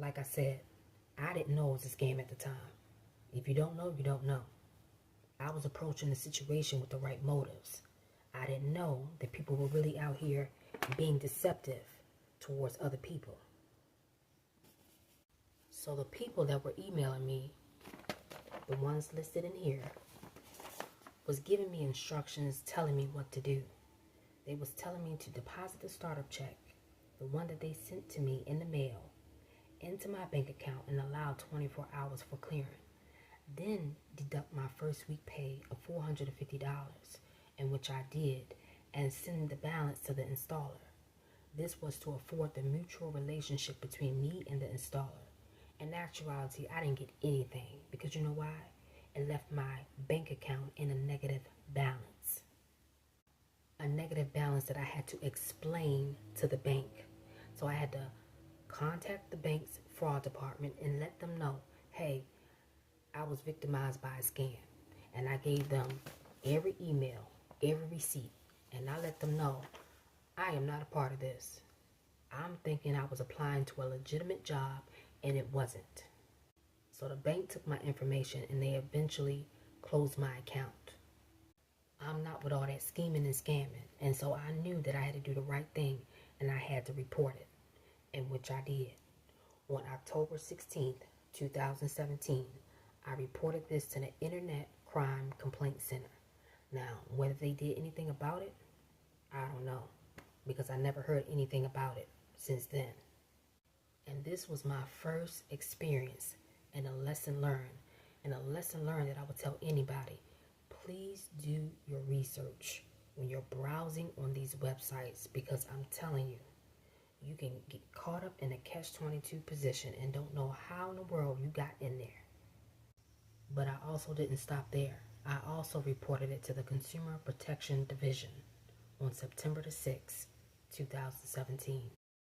Like I said, I didn't know it was a scam at the time. If you don't know, you don't know. I was approaching the situation with the right motives. I didn't know that people were really out here being deceptive towards other people. So the people that were emailing me, the ones listed in here, was giving me instructions telling me what to do. They was telling me to deposit the startup check, the one that they sent to me in the mail, into my bank account and allow 24 hours for clearing. Then deduct my first week pay of $450, in which I did, and send the balance to the installer. This was to afford the mutual relationship between me and the installer. In actuality, I didn't get anything because you know why? It left my bank account in a negative balance. A negative balance that I had to explain to the bank. So I had to contact the bank's fraud department and let them know, hey, I was victimized by a scam. And I gave them every email, every receipt, and I let them know I am not a part of this. I'm thinking I was applying to a legitimate job and it wasn't. So the bank took my information and they eventually closed my account. I'm not with all that scheming and scamming, and so I knew that I had to do the right thing and I had to report it, in which I did. On October 16th, 2017, I reported this to the Internet Crime Complaint Center. Now, whether they did anything about it, I don't know, because I never heard anything about it since then. And this was my first experience and a lesson learned, that I would tell anybody. Please do your research when you're browsing on these websites, because I'm telling you, you can get caught up in a catch-22 position and don't know how in the world you got in there. But I also didn't stop there. I also reported it to the Consumer Protection Division on September the 6th, 2017.